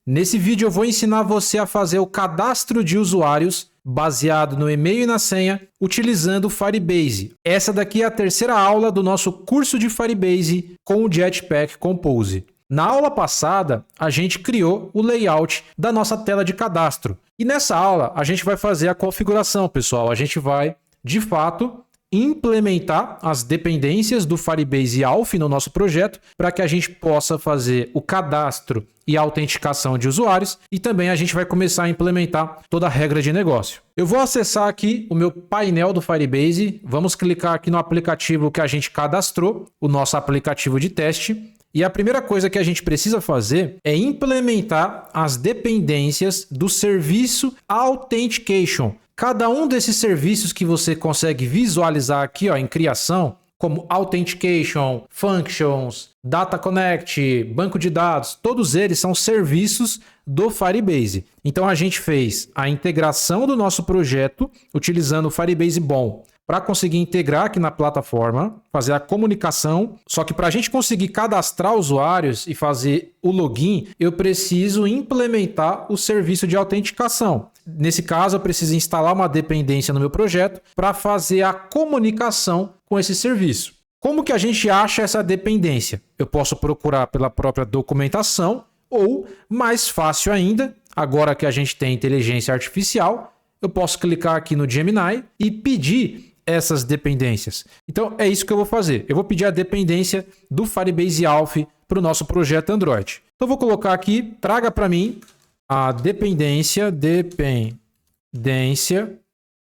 Nesse vídeo eu vou ensinar você a fazer o cadastro de usuários baseado no e-mail e na senha utilizando o Firebase. Essa daqui é a terceira aula do nosso curso de Firebase com o Jetpack Compose. Na aula passada, a gente criou o layout da nossa tela de cadastro. E nessa aula, a gente vai fazer a configuração, pessoal. A gente vai, de fato, implementar as dependências do Firebase Auth no nosso projeto para que a gente possa fazer o cadastro e a autenticação de usuários e também a gente vai começar a implementar toda a regra de negócio. Eu vou acessar aqui o meu painel do Firebase, vamos clicar aqui no aplicativo que a gente cadastrou, o nosso aplicativo de teste. E a primeira coisa que a gente precisa fazer é implementar as dependências do serviço Authentication. Cada um desses serviços que você consegue visualizar aqui em criação, como Authentication, Functions, Data Connect, banco de dados, todos eles são serviços do Firebase. Então a gente fez a integração do nosso projeto utilizando o Firebase Bom para conseguir integrar aqui na plataforma, fazer a comunicação. Só que para a gente conseguir cadastrar usuários e fazer o login, eu preciso implementar o serviço de autenticação. Nesse caso, eu preciso instalar uma dependência no meu projeto para fazer a comunicação com esse serviço. Como que a gente acha essa dependência? Eu posso procurar pela própria documentação ou, mais fácil ainda, agora que a gente tem inteligência artificial, eu posso clicar aqui no Gemini e pedir essas dependências. Então, é isso que eu vou fazer. Eu vou pedir a dependência do Firebase Auth para o nosso projeto Android. Então, eu vou colocar aqui, traga para mim a dependência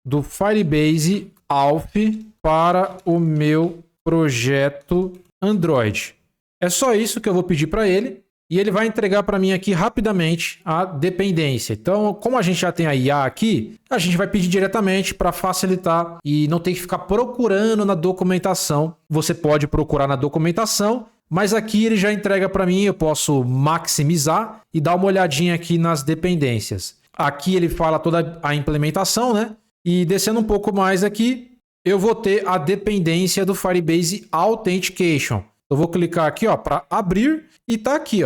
do Firebase Auth para o meu projeto Android. É só isso que eu vou pedir para ele e ele vai entregar para mim aqui rapidamente a dependência. Então, como a gente já tem a IA aqui, a gente vai pedir diretamente para facilitar e não ter que ficar procurando na documentação. Você pode procurar na documentação, mas aqui ele já entrega para mim, eu posso maximizar e dar uma olhadinha aqui nas dependências. Aqui ele fala toda a implementação, né? E descendo um pouco mais aqui, eu vou ter a dependência do Firebase Authentication. Eu vou clicar aqui para abrir e tá aqui.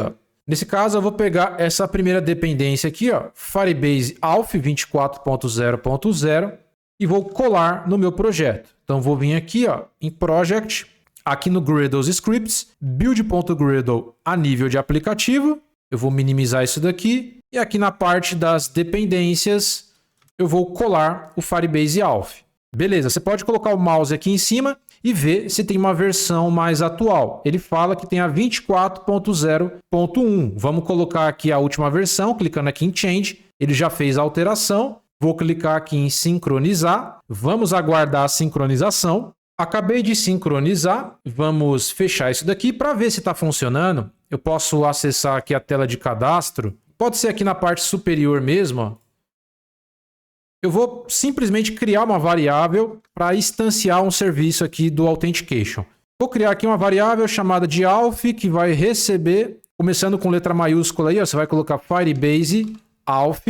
Nesse caso, eu vou pegar essa primeira dependência aqui, Firebase Auth 24.0.0 e vou colar no meu projeto. Então, vou vir aqui em Project, aqui no Gradle's Scripts, build.gradle a nível de aplicativo. Eu vou minimizar isso daqui. E aqui na parte das dependências, eu vou colar o Firebase Auth. Beleza, você pode colocar o mouse aqui em cima e ver se tem uma versão mais atual. Ele fala que tem a 24.0.1. Vamos colocar aqui a última versão, clicando aqui em Change. Ele já fez a alteração. Vou clicar aqui em Sincronizar. Vamos aguardar a sincronização. Acabei de sincronizar, vamos fechar isso daqui para ver se está funcionando. Eu posso acessar aqui a tela de cadastro, pode ser aqui na parte superior mesmo. Eu vou simplesmente criar uma variável para instanciar um serviço aqui do Authentication. Vou criar aqui uma variável chamada de Auth, que vai receber, começando com letra maiúscula aí, você vai colocar Firebase Auth.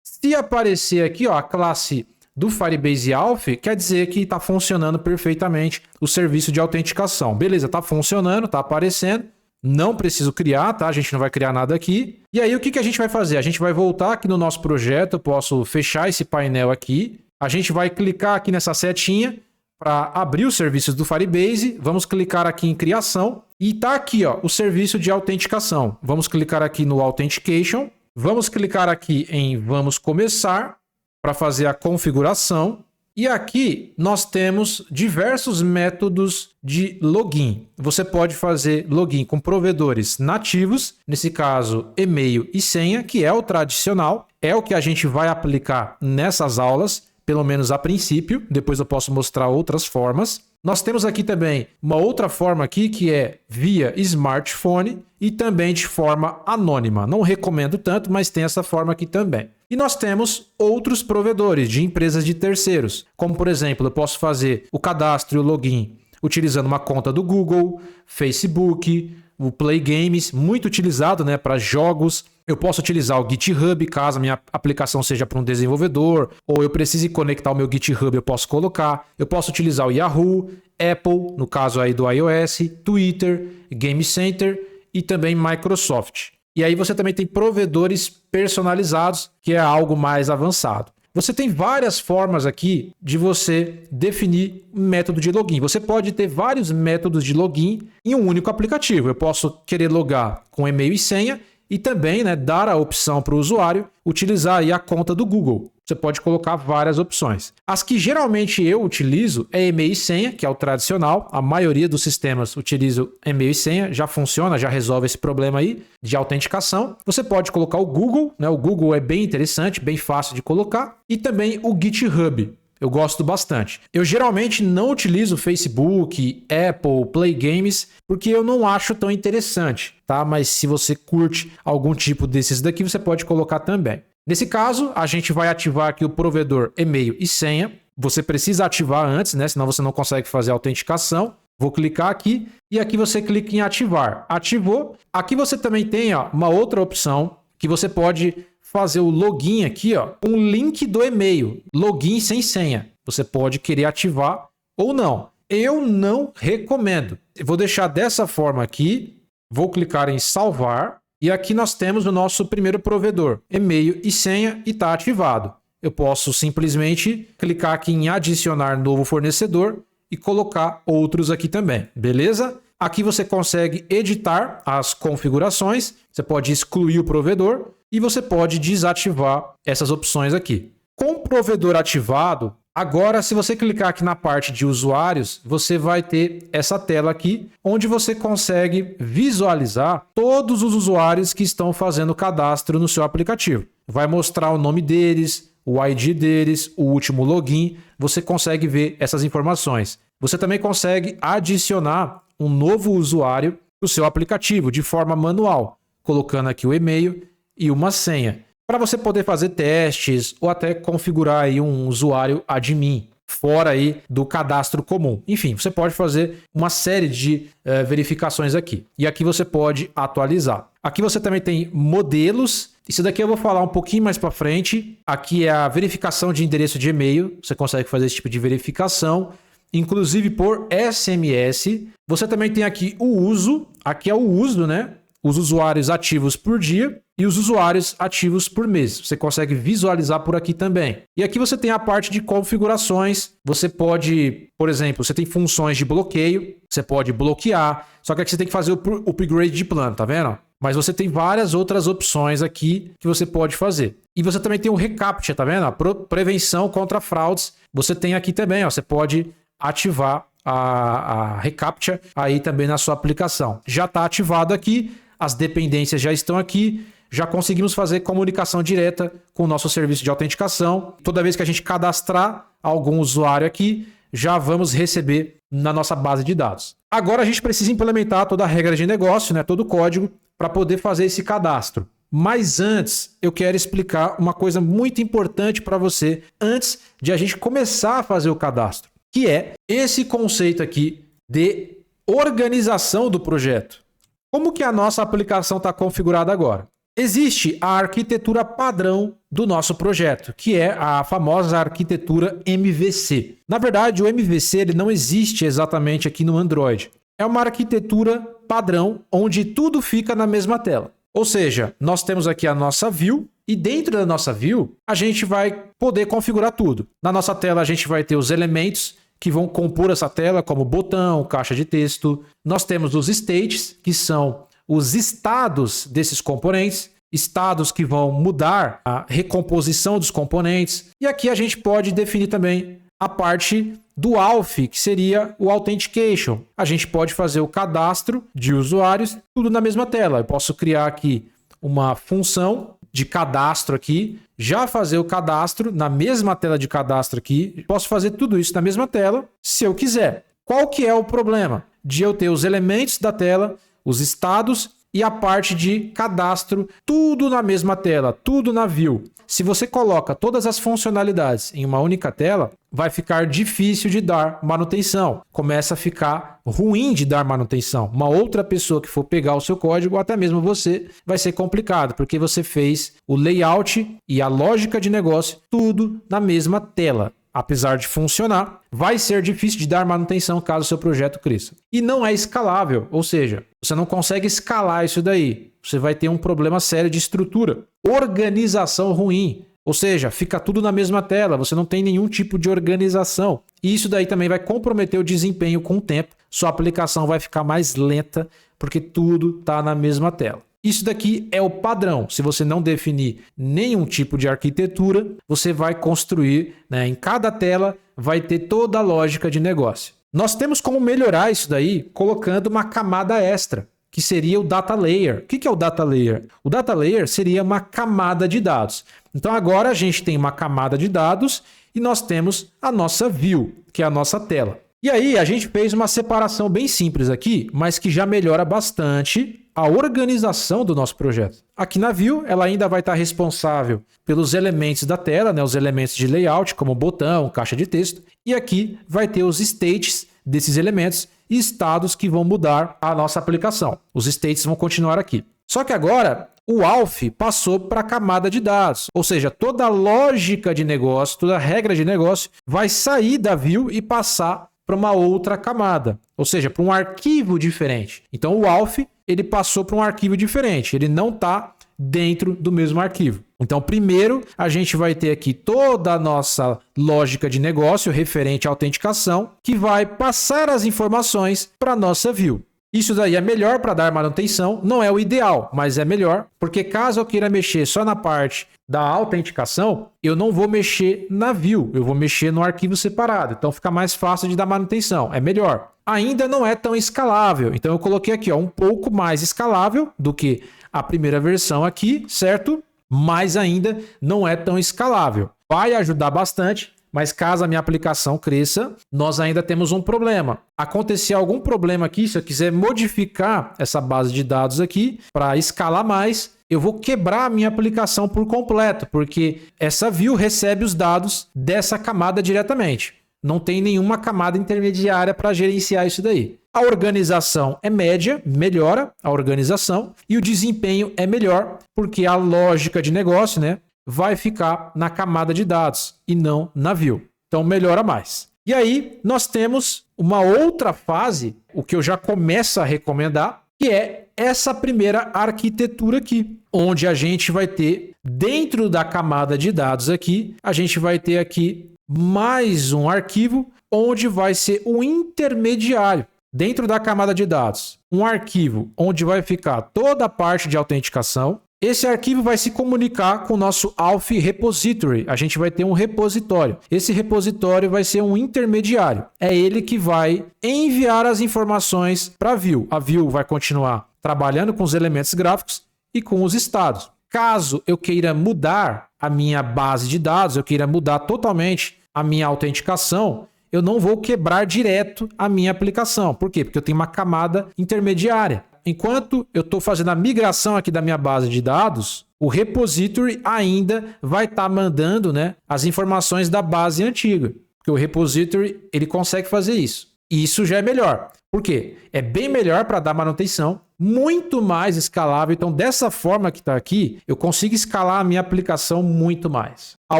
Se aparecer aqui a classe do Firebase Auth, quer dizer que está funcionando perfeitamente o serviço de autenticação. Beleza, está funcionando, está aparecendo. Não preciso criar, tá? A gente não vai criar nada aqui. E aí, o que a gente vai fazer? A gente vai voltar aqui no nosso projeto. Eu posso fechar esse painel aqui. A gente vai clicar aqui nessa setinha para abrir os serviços do Firebase. Vamos clicar aqui em criação. E está aqui o serviço de autenticação. Vamos clicar aqui no Authentication. Vamos clicar aqui em Vamos Começar para fazer a configuração. E aqui nós temos diversos métodos de login. Você pode fazer login com provedores nativos, nesse caso e-mail e senha, que é o tradicional, é o que a gente vai aplicar nessas aulas, pelo menos a princípio, depois eu posso mostrar outras formas. Nós temos aqui também uma outra forma aqui que é via smartphone e também de forma anônima. Não recomendo tanto, mas tem essa forma aqui também. E nós temos outros provedores de empresas de terceiros, como por exemplo, eu posso fazer o cadastro e o login utilizando uma conta do Google, Facebook, o Play Games, muito utilizado para jogos. Eu posso utilizar o GitHub, caso a minha aplicação seja para um desenvolvedor, ou eu precise conectar o meu GitHub, eu posso colocar. Eu posso utilizar o Yahoo, Apple, no caso aí do iOS, Twitter, Game Center e também Microsoft. E aí você também tem provedores personalizados, que é algo mais avançado. Você tem várias formas aqui de você definir método de login. Você pode ter vários métodos de login em um único aplicativo. Eu posso querer logar com e-mail e senha e também, né, dar a opção para o usuário utilizar aí a conta do Google. Você pode colocar várias opções. As que geralmente eu utilizo é e-mail e senha, que é o tradicional. A maioria dos sistemas utiliza e-mail e senha, já funciona, já resolve esse problema aí de autenticação. Você pode colocar o Google, né? O Google é bem interessante, bem fácil de colocar. E também o GitHub. Eu gosto bastante. Eu geralmente não utilizo Facebook, Apple, Play Games, porque eu não acho tão interessante, tá? Mas se você curte algum tipo desses daqui, você pode colocar também. Nesse caso, a gente vai ativar aqui o provedor e-mail e senha. Você precisa ativar antes, né? Senão você não consegue fazer a autenticação. Vou clicar aqui e aqui você clica em ativar. Ativou. Aqui você também tem uma outra opção que você pode fazer o login aqui, um link do e-mail, login sem senha. Você pode querer ativar ou não. Eu não recomendo. Eu vou deixar dessa forma aqui, vou clicar em salvar e aqui nós temos o nosso primeiro provedor, e-mail e senha, e está ativado. Eu posso simplesmente clicar aqui em adicionar novo fornecedor e colocar outros aqui também, beleza? Aqui você consegue editar as configurações, você pode excluir o provedor e você pode desativar essas opções aqui. Com o provedor ativado, agora se você clicar aqui na parte de usuários, você vai ter essa tela aqui, onde você consegue visualizar todos os usuários que estão fazendo cadastro no seu aplicativo. Vai mostrar o nome deles, o ID deles, o último login, você consegue ver essas informações. Você também consegue adicionar um novo usuário para o seu aplicativo de forma manual, colocando aqui o e-mail e uma senha, para você poder fazer testes ou até configurar aí um usuário admin, fora aí do cadastro comum. Enfim, você pode fazer uma série de verificações aqui. E aqui você pode atualizar. Aqui você também tem modelos. Isso daqui eu vou falar um pouquinho mais para frente. Aqui é a verificação de endereço de e-mail. Você consegue fazer esse tipo de verificação, inclusive por SMS. Você também tem aqui o uso. Aqui é o uso, né? Os usuários ativos por dia e os usuários ativos por mês. Você consegue visualizar por aqui também. E aqui você tem a parte de configurações. Você pode, por exemplo, você tem funções de bloqueio, você pode bloquear, só que aqui você tem que fazer o upgrade de plano, tá vendo? Mas você tem várias outras opções aqui que você pode fazer. E você também tem o reCAPTCHA, tá vendo? A prevenção contra fraudes. Você tem aqui também, você pode ativar a reCAPTCHA aí também na sua aplicação. Já está ativado aqui. As dependências já estão aqui, já conseguimos fazer comunicação direta com o nosso serviço de autenticação. Toda vez que a gente cadastrar algum usuário aqui, já vamos receber na nossa base de dados. Agora a gente precisa implementar toda a regra de negócio, né, todo o código, para poder fazer esse cadastro. Mas antes, eu quero explicar uma coisa muito importante para você, antes de a gente começar a fazer o cadastro, que é esse conceito aqui de organização do projeto. Como que a nossa aplicação está configurada agora? Existe a arquitetura padrão do nosso projeto, que é a famosa arquitetura MVC. Na verdade, o MVC ele não existe exatamente aqui no Android. É uma arquitetura padrão onde tudo fica na mesma tela. Ou seja, nós temos aqui a nossa view e dentro da nossa view a gente vai poder configurar tudo. Na nossa tela a gente vai ter os elementos que vão compor essa tela, como botão, caixa de texto. Nós temos os states, que são os estados desses componentes, estados que vão mudar a recomposição dos componentes. E aqui a gente pode definir também a parte do auth, que seria o authentication. A gente pode fazer o cadastro de usuários, tudo na mesma tela. Eu posso criar aqui uma função de cadastro aqui, já fazer o cadastro na mesma tela de cadastro aqui. Posso fazer tudo isso na mesma tela, se eu quiser. Qual que é o problema? De eu ter os elementos da tela, os estados e a parte de cadastro, tudo na mesma tela, tudo na view. Se você coloca todas as funcionalidades em uma única tela, vai ficar difícil de dar manutenção. Começa a ficar ruim de dar manutenção. Uma outra pessoa que for pegar o seu código, ou até mesmo você, vai ser complicado, porque você fez o layout e a lógica de negócio, tudo na mesma tela. Apesar de funcionar, vai ser difícil de dar manutenção caso o seu projeto cresça. E não é escalável, ou seja, você não consegue escalar isso daí. você vai ter um problema sério de estrutura. Organização ruim. Ou seja, fica tudo na mesma tela, você não tem nenhum tipo de organização. E isso daí também vai comprometer o desempenho com o tempo. Sua aplicação vai ficar mais lenta, porque tudo está na mesma tela. Isso daqui é o padrão. Se você não definir nenhum tipo de arquitetura, você vai construir, em cada tela, vai ter toda a lógica de negócio. Nós temos como melhorar isso daí colocando uma camada extra, que seria o Data Layer. O que é o Data Layer? O Data Layer seria uma camada de dados. Então agora a gente tem uma camada de dados e nós temos a nossa view, que é a nossa tela. E aí a gente fez uma separação bem simples aqui, mas que já melhora bastante a organização do nosso projeto. Aqui na view, ela ainda vai estar responsável pelos elementos da tela, os elementos de layout, como botão, caixa de texto. E aqui vai ter os states desses elementos e estados que vão mudar a nossa aplicação. Os states vão continuar aqui. Só que agora o ALF passou para a camada de dados, ou seja, toda a lógica de negócio, toda a regra de negócio vai sair da view e passar para uma outra camada, ou seja, para um arquivo diferente. Então o ALF ele passou para um arquivo diferente, ele não está dentro do mesmo arquivo. Então primeiro a gente vai ter aqui toda a nossa lógica de negócio referente à autenticação, que vai passar as informações para a nossa view. Isso daí é melhor para dar manutenção, não é o ideal, mas é melhor, porque caso eu queira mexer só na parte da autenticação, eu não vou mexer na view, eu vou mexer no arquivo separado, então fica mais fácil de dar manutenção, é melhor. Ainda não é tão escalável, então eu coloquei aqui um pouco mais escalável do que a primeira versão aqui, certo? Mas ainda não é tão escalável. Vai ajudar bastante, mas caso a minha aplicação cresça, nós ainda temos um problema. Acontecer algum problema aqui, se eu quiser modificar essa base de dados aqui para escalar mais, eu vou quebrar a minha aplicação por completo, porque essa view recebe os dados dessa camada diretamente. Não tem nenhuma camada intermediária para gerenciar isso daí. A organização é média, melhora a organização, e o desempenho é melhor, porque a lógica de negócio, vai ficar na camada de dados e não na view. Então melhora mais. E aí nós temos uma outra fase, o que eu já começo a recomendar, que é essa primeira arquitetura aqui, onde a gente vai ter, dentro da camada de dados aqui, a gente vai ter aqui mais um arquivo, onde vai ser o intermediário. Dentro da camada de dados, um arquivo onde vai ficar toda a parte de autenticação. Esse arquivo vai se comunicar com o nosso ALF Repository. A gente vai ter um repositório. Esse repositório vai ser um intermediário. É ele que vai enviar as informações para a view. A view vai continuar trabalhando com os elementos gráficos e com os estados. Caso eu queira mudar a minha base de dados, eu queira mudar totalmente a minha autenticação, eu não vou quebrar direto a minha aplicação. Por quê? Porque eu tenho uma camada intermediária. Enquanto eu estou fazendo a migração aqui da minha base de dados, o repository ainda vai estar mandando as informações da base antiga. Porque o repository ele consegue fazer isso. E isso já é melhor. Por quê? É bem melhor para dar manutenção, muito mais escalável. Então, dessa forma que está aqui, eu consigo escalar a minha aplicação muito mais. A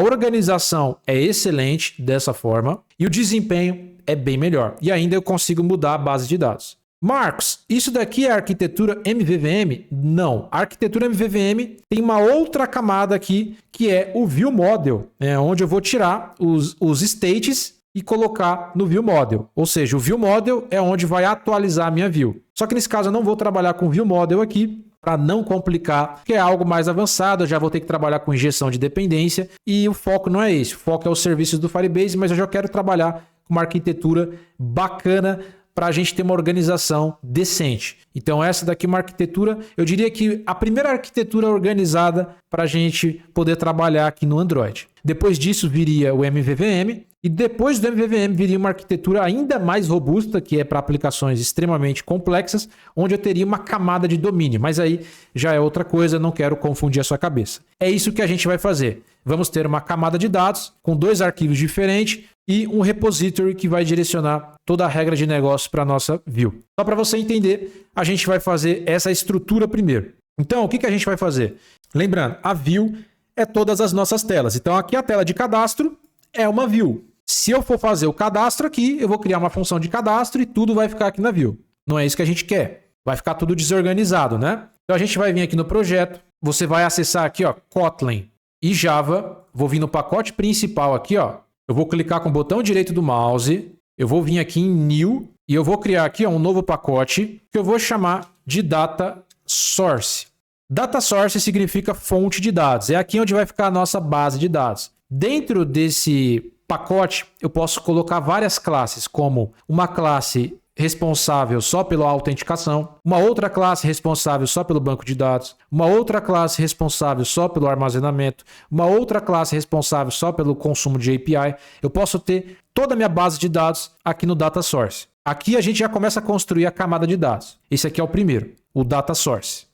organização é excelente dessa forma e o desempenho é bem melhor. E ainda eu consigo mudar a base de dados. Marcos, isso daqui é a arquitetura MVVM? Não. A arquitetura MVVM tem uma outra camada aqui, que é o View Model, onde eu vou tirar os states e colocar no View Model. Ou seja, o View Model é onde vai atualizar a minha view. Só que nesse caso eu não vou trabalhar com o View Model aqui, para não complicar, que é algo mais avançado, eu já vou ter que trabalhar com injeção de dependência e o foco não é esse. O foco é os serviços do Firebase, mas eu já quero trabalhar com uma arquitetura bacana, para a gente ter uma organização decente. Então essa daqui é uma arquitetura, eu diria que a primeira arquitetura organizada para a gente poder trabalhar aqui no Android. Depois disso viria o MVVM e depois do MVVM viria uma arquitetura ainda mais robusta, que é para aplicações extremamente complexas, onde eu teria uma camada de domínio, mas aí já é outra coisa, não quero confundir a sua cabeça. É isso que a gente vai fazer. Vamos ter uma camada de dados com 2 arquivos diferentes e um repository que vai direcionar toda a regra de negócio para a nossa view. Só para você entender, a gente vai fazer essa estrutura primeiro. Então, o que a gente vai fazer? Lembrando, a view é todas as nossas telas. Então, aqui a tela de cadastro é uma view. Se eu for fazer o cadastro aqui, eu vou criar uma função de cadastro e tudo vai ficar aqui na view. Não é isso que a gente quer. Vai ficar tudo desorganizado, né? Então a gente vai vir aqui no projeto, você vai acessar aqui, ó, Kotlin e Java, vou vir no pacote principal aqui, ó, eu vou clicar com o botão direito do mouse, eu vou vir aqui em New e eu vou criar aqui, ó, um novo pacote que eu vou chamar de Data Source. Data Source significa fonte de dados, é aqui onde vai ficar a nossa base de dados. Dentro desse pacote, eu posso colocar várias classes, como uma classe responsável só pela autenticação, uma outra classe responsável só pelo banco de dados, uma outra classe responsável só pelo armazenamento, uma outra classe responsável só pelo consumo de API. Eu posso ter toda a minha base de dados aqui no Data Source. Aqui a gente já começa a construir a camada de dados. Esse aqui é o primeiro, o Data Source.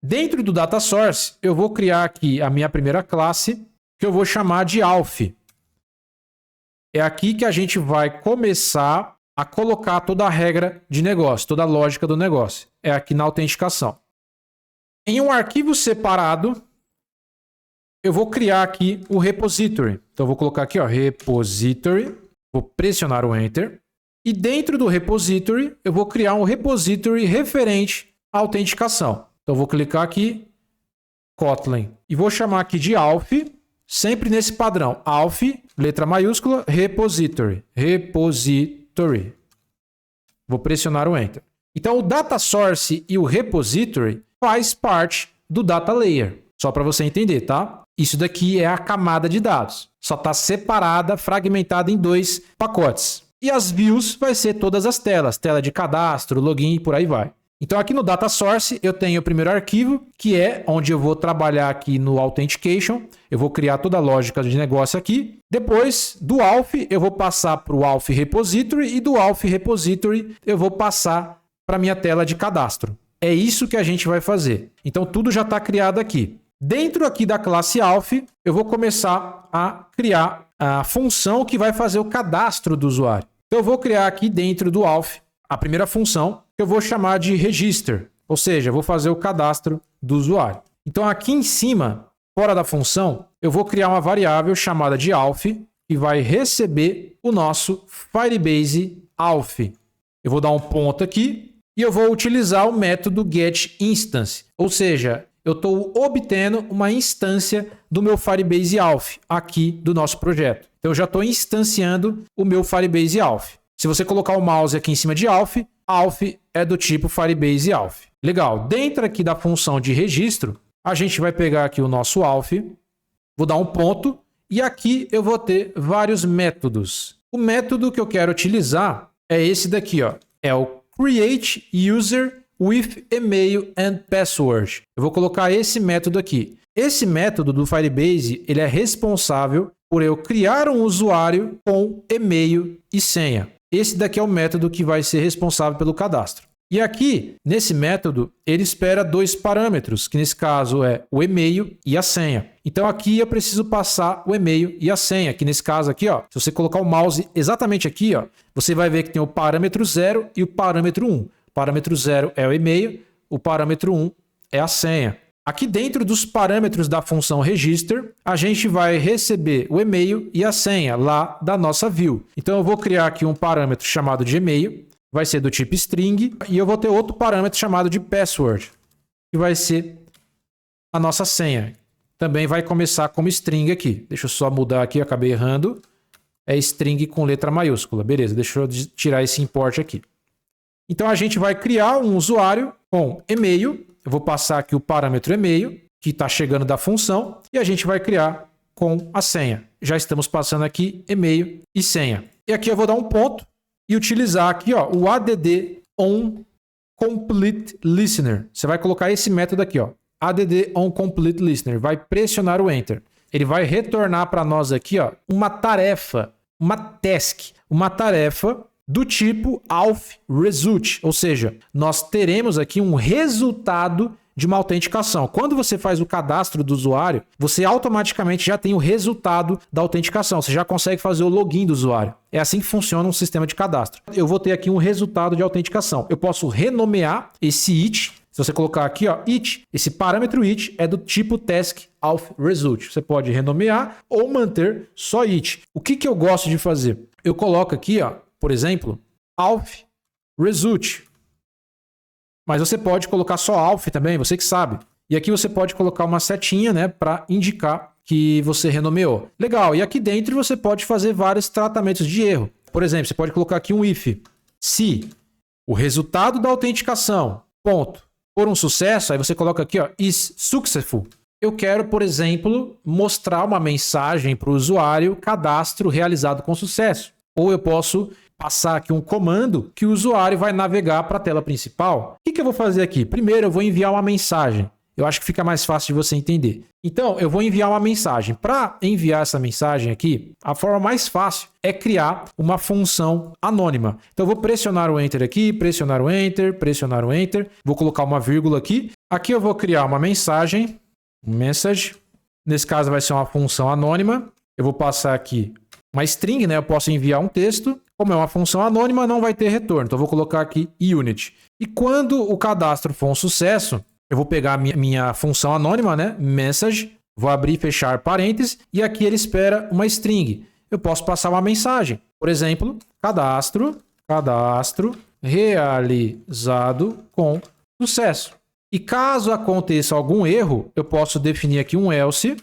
Dentro do Data Source, eu vou criar aqui a minha primeira classe, que eu vou chamar de Auth. É aqui que a gente vai começar a colocar toda a regra de negócio, toda a lógica do negócio. É aqui na autenticação. Em um arquivo separado, eu vou criar aqui o repository. Então, eu vou colocar aqui, ó, repository. Vou pressionar o Enter. E dentro do repository, eu vou criar um repository referente à autenticação. Então, eu vou clicar aqui, Kotlin. E vou chamar aqui de Auth. Sempre nesse padrão, Auth, letra maiúscula, repository. Repository. Vou pressionar o Enter. Então, o Data Source e o repository faz parte do Data Layer. Só para você entender, tá? Isso daqui é a camada de dados. Só está separada, fragmentada em 2 pacotes. E as views vai ser todas as telas. Tela de cadastro, login e por aí vai. Então, aqui no Data Source, eu tenho o primeiro arquivo, que é onde eu vou trabalhar aqui no Authentication. Eu vou criar toda a lógica de negócio aqui. Depois, do Auth, eu vou passar para o Auth Repository. E do Auth Repository, eu vou passar para a minha tela de cadastro. É isso que a gente vai fazer. Então, tudo já está criado aqui. Dentro aqui da classe Auth, eu vou começar a criar a função que vai fazer o cadastro do usuário. Então, eu vou criar aqui dentro do Auth a primeira função, que eu vou chamar de register, ou seja, vou fazer o cadastro do usuário. Então, aqui em cima, fora da função, eu vou criar uma variável chamada de Auth, que vai receber o nosso Firebase Auth. Eu vou dar um ponto aqui e eu vou utilizar o método getInstance, ou seja, eu estou obtendo uma instância do meu Firebase Auth aqui do nosso projeto. Então, eu já estou instanciando o meu Firebase Auth. Se você colocar o mouse aqui em cima de Auth, Auth é do tipo Firebase Auth. Legal. Dentro aqui da função de registro, a gente vai pegar aqui o nosso Auth, vou dar um ponto, e aqui eu vou ter vários métodos. O método que eu quero utilizar é esse daqui, ó. É o Create User with Email and Password. Eu vou colocar esse método aqui. Esse método do Firebase, ele é responsável por eu criar um usuário com e-mail e senha. Esse daqui é o método que vai ser responsável pelo cadastro. E aqui, nesse método, ele espera 2 parâmetros, que nesse caso é o e-mail e a senha. Então aqui eu preciso passar o e-mail e a senha, que nesse caso aqui, ó, se você colocar o mouse exatamente aqui, ó, você vai ver que tem o parâmetro 0 e o parâmetro 1. O parâmetro 0 é o e-mail, o parâmetro 1 é a senha. Aqui dentro dos parâmetros da função register, a gente vai receber o e-mail e a senha lá da nossa view. Então eu vou criar aqui um parâmetro chamado de e-mail, vai ser do tipo string, e eu vou ter outro parâmetro chamado de password, que vai ser a nossa senha. Também vai começar como string aqui. Deixa eu só mudar aqui, acabei errando. É string com letra maiúscula. Beleza, deixa eu tirar esse import aqui. Então a gente vai criar um usuário com e-mail. Eu vou passar aqui o parâmetro e-mail, que está chegando da função, e a gente vai criar com a senha. Já estamos passando aqui e-mail e senha. E aqui eu vou dar um ponto e utilizar aqui, ó, o add on complete listener. Você vai colocar esse método aqui, ó, add on complete listener. Vai pressionar o Enter. Ele vai retornar para nós aqui, ó, uma tarefa, uma task, uma tarefa do tipo auth result, ou seja, nós teremos aqui um resultado de uma autenticação. Quando você faz o cadastro do usuário, você automaticamente já tem o resultado da autenticação, você já consegue fazer o login do usuário. É assim que funciona um sistema de cadastro. Eu vou ter aqui um resultado de autenticação. Eu posso renomear esse it. Se você colocar aqui, ó, it, esse parâmetro it é do tipo task auth result. Você pode renomear ou manter só it. O que eu gosto de fazer? Eu coloco aqui, ó, por exemplo, auth result. Mas você pode colocar só ALF também, você que sabe. E aqui você pode colocar uma setinha, né, para indicar que você renomeou. Legal, e aqui dentro você pode fazer vários tratamentos de erro. Por exemplo, você pode colocar aqui um if. Se o resultado da autenticação, ponto, for um sucesso, aí você coloca aqui, ó, is successful. Eu quero, por exemplo, mostrar uma mensagem para o usuário, cadastro realizado com sucesso. Ou eu posso passar aqui um comando que o usuário vai navegar para a tela principal. O que eu vou fazer aqui? Primeiro, eu vou enviar uma mensagem. Eu acho que fica mais fácil de você entender. Então, eu vou enviar uma mensagem. Para enviar essa mensagem aqui, a forma mais fácil é criar uma função anônima. Então, eu vou pressionar o Enter aqui, pressionar o Enter, pressionar o Enter. Vou colocar uma vírgula aqui. Aqui eu vou criar uma mensagem, message. Nesse caso, vai ser uma função anônima. Eu vou passar aqui uma string, né? Eu posso enviar um texto. Como é uma função anônima, não vai ter retorno. Então, eu vou colocar aqui unit. E quando o cadastro for um sucesso, eu vou pegar a minha função anônima, né? Message, vou abrir e fechar parênteses, e aqui ele espera uma string. Eu posso passar uma mensagem. Por exemplo, cadastro realizado com sucesso. E caso aconteça algum erro, eu posso definir aqui um else.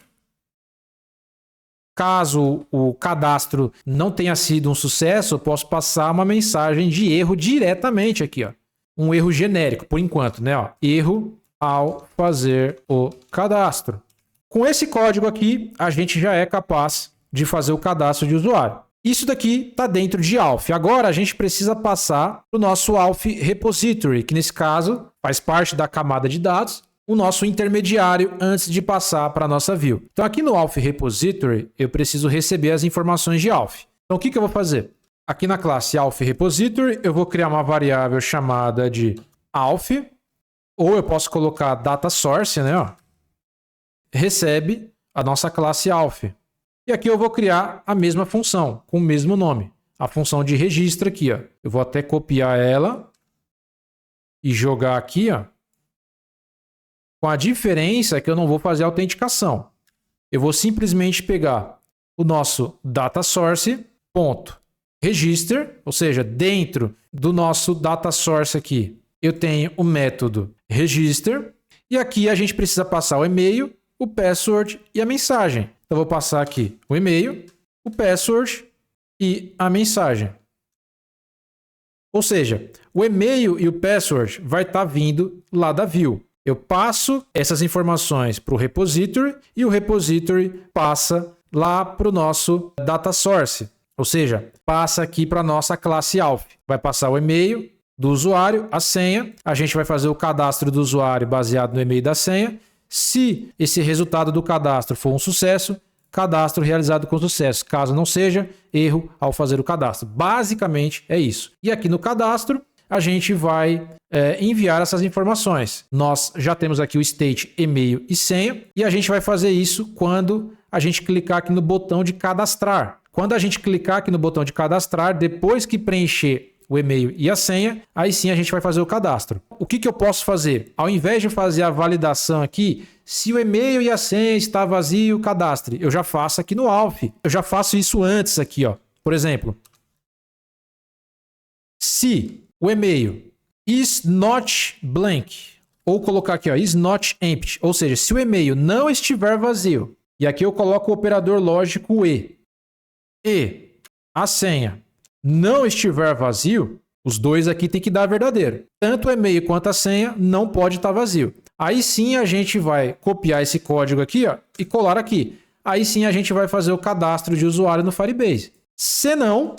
Caso o cadastro não tenha sido um sucesso, eu posso passar uma mensagem de erro diretamente aqui, ó. Um erro genérico, por enquanto, né? Ó, erro ao fazer o cadastro. Com esse código aqui, a gente já é capaz de fazer o cadastro de usuário. Isso daqui está dentro de ALF. Agora, a gente precisa passar para o nosso ALF Repository, que nesse caso faz parte da camada de dados, o nosso intermediário antes de passar para a nossa view. Então, aqui no ALF Repository, eu preciso receber as informações de ALF. Então, o que eu vou fazer? Aqui na classe ALF Repository, eu vou criar uma variável chamada de ALF, ou eu posso colocar data source, né? Ó, recebe a nossa classe ALF. E aqui eu vou criar a mesma função, com o mesmo nome. A função de registro aqui, ó. Eu vou até copiar ela e jogar aqui, ó. Com a diferença que eu não vou fazer autenticação. Eu vou simplesmente pegar o nosso data source, ponto, register, ou seja, dentro do nosso data source aqui, eu tenho o método register, e aqui a gente precisa passar o e-mail, o password e a mensagem. Então, eu vou passar aqui o e-mail, o password e a mensagem. Ou seja, o e-mail e o password vai estar vindo lá da view. Eu passo essas informações para o repository e o repository passa lá para o nosso data source. Ou seja, passa aqui para a nossa classe ALF. Vai passar o e-mail do usuário, a senha. A gente vai fazer o cadastro do usuário baseado no e-mail da senha. Se esse resultado do cadastro for um sucesso, cadastro realizado com sucesso. Caso não seja, erro ao fazer o cadastro. Basicamente é isso. E aqui no cadastro, a gente vai enviar essas informações. Nós já temos aqui o state e-mail e senha, e a gente vai fazer isso quando a gente clicar aqui no botão de cadastrar. Quando a gente clicar aqui no botão de cadastrar, depois que preencher o e-mail e a senha, aí sim a gente vai fazer o cadastro. O que eu posso fazer? Ao invés de fazer a validação aqui, se o e-mail e a senha está vazio, cadastre. Eu já faço aqui no ALF. Eu já faço isso antes aqui, ó. Por exemplo, se o e-mail is not blank, ou colocar aqui, ó, is not empty, ou seja, se o e-mail não estiver vazio, e aqui eu coloco o operador lógico e a senha não estiver vazio, os dois aqui tem que dar verdadeiro. Tanto o e-mail quanto a senha não pode estar vazio. Aí sim a gente vai copiar esse código aqui, ó, e colar aqui. Aí sim a gente vai fazer o cadastro de usuário no Firebase. Se não,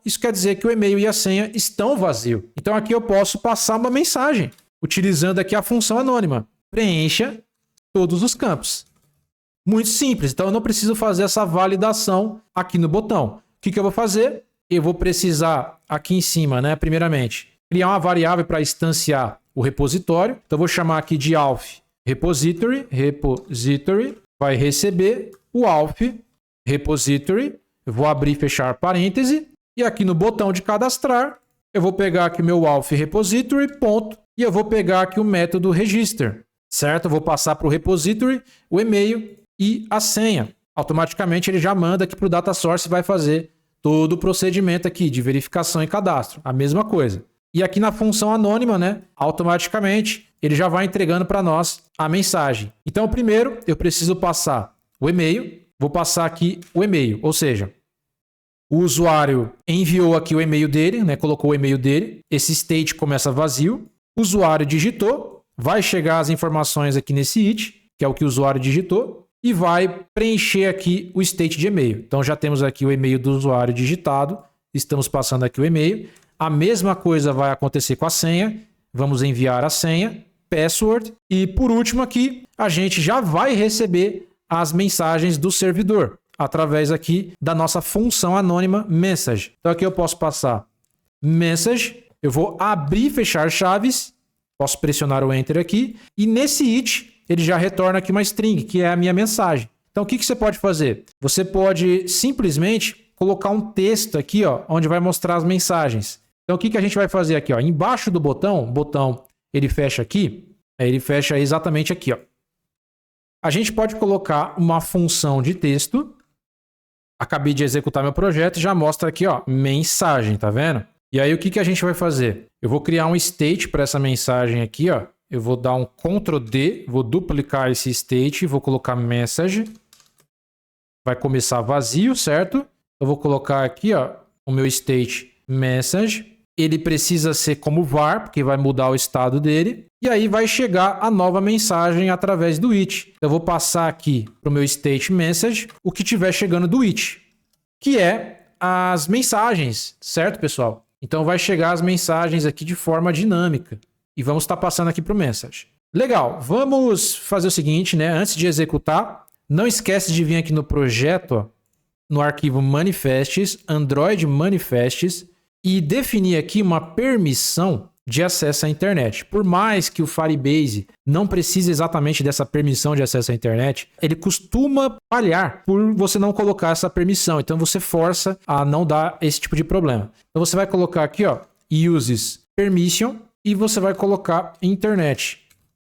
isso quer dizer que o e-mail e a senha estão vazios. Então aqui eu posso passar uma mensagem, utilizando aqui a função anônima. Preencha todos os campos. Muito simples, então eu não preciso fazer essa validação aqui no botão. O que eu vou fazer? Eu vou precisar aqui em cima, né, primeiramente, criar uma variável para instanciar o repositório. Então eu vou chamar aqui de ALF Repository, vai receber o ALF Repository, eu vou abrir e fechar parêntese, e aqui no botão de cadastrar, eu vou pegar aqui o meu ALF Repository, ponto, e eu vou pegar aqui o método register, certo? Eu vou passar para o repository o e-mail e a senha. Automaticamente ele já manda aqui para o data source e vai fazer todo o procedimento aqui de verificação e cadastro. A mesma coisa. E aqui na função anônima, né, automaticamente, ele já vai entregando para nós a mensagem. Então, primeiro, eu preciso passar o e-mail. Vou passar aqui o e-mail, ou seja, o usuário enviou aqui o e-mail dele, né, colocou o e-mail dele. Esse state começa vazio. O usuário digitou. Vai chegar as informações aqui nesse it, que é o que o usuário digitou, e vai preencher aqui o state de e-mail. Então, já temos aqui o e-mail do usuário digitado. Estamos passando aqui o e-mail. A mesma coisa vai acontecer com a senha. Vamos enviar a senha, password. E por último aqui, a gente já vai receber as mensagens do servidor através aqui da nossa função anônima message. Então aqui eu posso passar message. Eu vou abrir e fechar chaves. Posso pressionar o enter aqui. E nesse it, ele já retorna aqui uma string, que é a minha mensagem. Então o que você pode fazer? Você pode simplesmente colocar um texto aqui, ó, onde vai mostrar as mensagens. Então, o que a gente vai fazer aqui? Ó? Embaixo do botão, o botão ele fecha aqui, ele fecha exatamente aqui. Ó. A gente pode colocar uma função de texto. Acabei de executar meu projeto e já mostra aqui, ó, mensagem, tá vendo? E aí, o que a gente vai fazer? Eu vou criar um state para essa mensagem aqui. Ó. Eu vou dar um Ctrl D, vou duplicar esse state, vou colocar message. Vai começar vazio, certo? Eu vou colocar aqui, ó, o meu state message. Ele precisa ser como var, porque vai mudar o estado dele. E aí vai chegar a nova mensagem através do it. Eu vou passar aqui para o meu state message o que estiver chegando do it, que é as mensagens, certo, pessoal? Então vai chegar as mensagens aqui de forma dinâmica. E vamos estar passando aqui para o message. Legal, vamos fazer o seguinte, né? Antes de executar, não esquece de vir aqui no projeto, ó, no arquivo manifests, Android manifests, e definir aqui uma permissão de acesso à internet. Por mais que o Firebase não precise exatamente dessa permissão de acesso à internet, ele costuma falhar por você não colocar essa permissão. Então você força a não dar esse tipo de problema. Então você vai colocar aqui, ó, uses permission, e você vai colocar internet.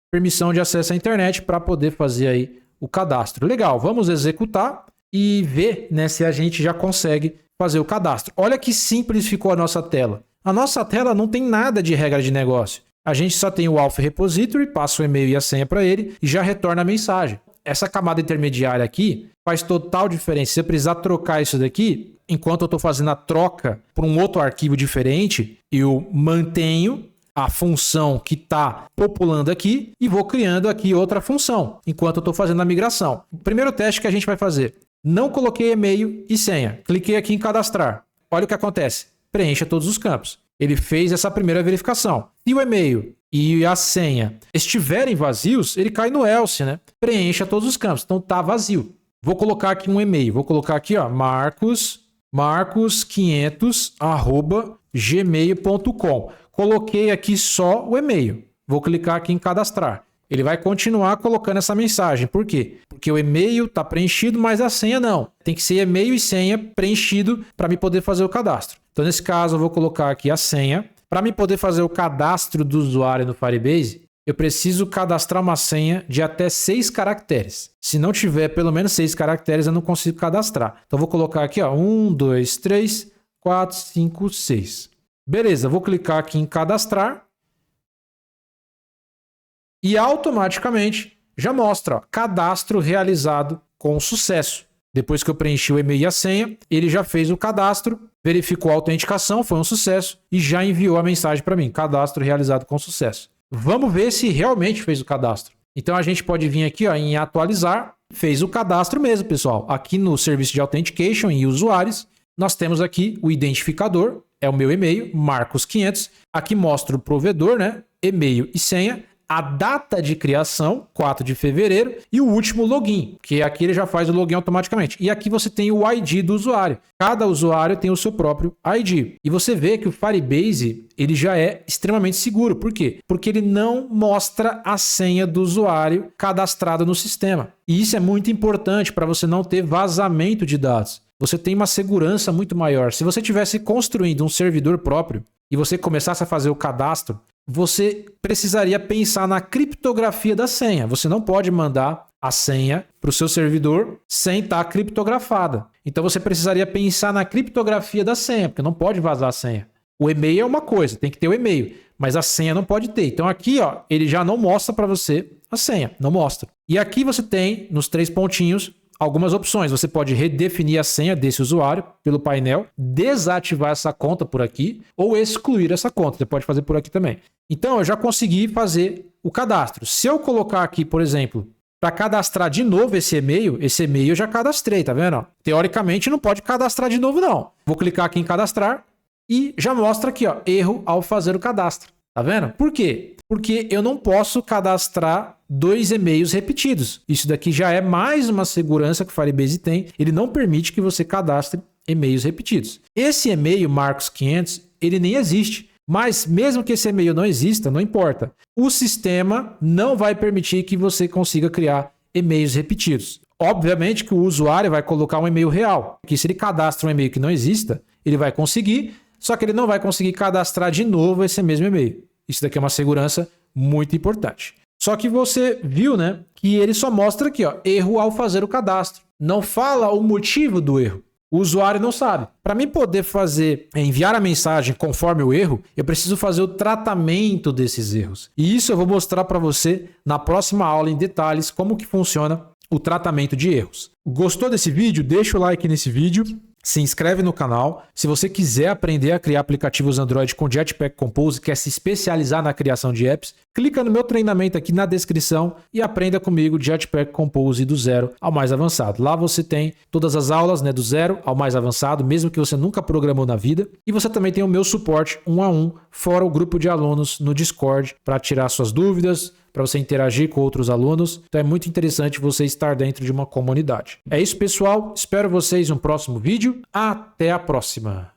Permissão de acesso à internet para poder fazer aí o cadastro. Legal, vamos executar e ver, né, se a gente já consegue fazer o cadastro. Olha que simples ficou a nossa tela. A nossa tela não tem nada de regra de negócio. A gente só tem o Auth Repository, passa o e-mail e a senha para ele e já retorna a mensagem. Essa camada intermediária aqui faz total diferença. Se eu precisar trocar isso daqui, enquanto eu estou fazendo a troca para um outro arquivo diferente, eu mantenho a função que está populando aqui e vou criando aqui outra função enquanto eu estou fazendo a migração. O primeiro teste que a gente vai fazer. Não coloquei e-mail e senha. Cliquei aqui em cadastrar. Olha o que acontece. Preencha todos os campos. Ele fez essa primeira verificação. Se o e-mail e a senha estiverem vazios, ele cai no else, né? Preencha todos os campos. Então tá vazio. Vou colocar aqui um e-mail. Vou colocar aqui, ó, marcos500@gmail.com. Coloquei aqui só o e-mail. Vou clicar aqui em cadastrar. Ele vai continuar colocando essa mensagem. Por quê? Porque o e-mail está preenchido, mas a senha não. Tem que ser e-mail e senha preenchido para me poder fazer o cadastro. Então, nesse caso, eu vou colocar aqui a senha. Para me poder fazer o cadastro do usuário no Firebase, eu preciso cadastrar uma senha de até 6 caracteres. Se não tiver pelo menos 6 caracteres, eu não consigo cadastrar. Então, eu vou colocar aqui, ó, 1, 2, 3, 4, 5, 6. Beleza, vou clicar aqui em cadastrar. E automaticamente já mostra, ó, cadastro realizado com sucesso. Depois que eu preenchi o e-mail e a senha, ele já fez o cadastro, verificou a autenticação, foi um sucesso e já enviou a mensagem para mim, cadastro realizado com sucesso. Vamos ver se realmente fez o cadastro. Então a gente pode vir aqui, ó, em atualizar, fez o cadastro mesmo, pessoal. Aqui no serviço de authentication e usuários, nós temos aqui o identificador, é o meu e-mail, Marcos500. Aqui mostra o provedor, né? E-mail e senha. A data de criação, 4 de fevereiro, e o último login, que aqui ele já faz o login automaticamente. E aqui você tem o ID do usuário. Cada usuário tem o seu próprio ID. E você vê que o Firebase ele já é extremamente seguro. Por quê? Porque ele não mostra a senha do usuário cadastrado no sistema. E isso é muito importante para você não ter vazamento de dados. Você tem uma segurança muito maior. Se você tivesse construindo um servidor próprio e você começasse a fazer o cadastro, você precisaria pensar na criptografia da senha. Você não pode mandar a senha para o seu servidor sem estar criptografada. Então você precisaria pensar na criptografia da senha, porque não pode vazar a senha. O e-mail é uma coisa, tem que ter o e-mail, mas a senha não pode ter. Então aqui, ó, ele já não mostra para você a senha, não mostra. E aqui você tem, nos 3 pontinhos, algumas opções. Você pode redefinir a senha desse usuário pelo painel, desativar essa conta por aqui ou excluir essa conta. Você pode fazer por aqui também. Então, eu já consegui fazer o cadastro. Se eu colocar aqui, por exemplo, para cadastrar de novo esse e-mail eu já cadastrei, tá vendo? Teoricamente, não pode cadastrar de novo, não. Vou clicar aqui em cadastrar e já mostra aqui, ó, erro ao fazer o cadastro. Tá vendo? Por quê? Porque eu não posso cadastrar 2 e-mails repetidos. Isso daqui já é mais uma segurança que o Firebase tem. Ele não permite que você cadastre e-mails repetidos. Esse e-mail, Marcos500, ele nem existe. Mas mesmo que esse e-mail não exista, não importa. O sistema não vai permitir que você consiga criar e-mails repetidos. Obviamente que o usuário vai colocar um e-mail real. Porque se ele cadastra um e-mail que não exista, ele vai conseguir, só que ele não vai conseguir cadastrar de novo esse mesmo e-mail. Isso daqui é uma segurança muito importante. Só que você viu, né, que ele só mostra aqui, ó, erro ao fazer o cadastro. Não fala o motivo do erro. O usuário não sabe. Para mim poder enviar a mensagem conforme o erro, eu preciso fazer o tratamento desses erros. E isso eu vou mostrar para você na próxima aula em detalhes como que funciona o tratamento de erros. Gostou desse vídeo? Deixa o like nesse vídeo. Se inscreve no canal. Se você quiser aprender a criar aplicativos Android com Jetpack Compose, quer se especializar na criação de apps, clica no meu treinamento aqui na descrição e aprenda comigo Jetpack Compose do zero ao mais avançado. Lá você tem todas as aulas, né, do zero ao mais avançado, mesmo que você nunca programou na vida. E você também tem o meu suporte 1 a 1, fora o grupo de alunos no Discord para tirar suas dúvidas, para você interagir com outros alunos. Então é muito interessante você estar dentro de uma comunidade. É isso, pessoal. Espero vocês no próximo vídeo. Até a próxima!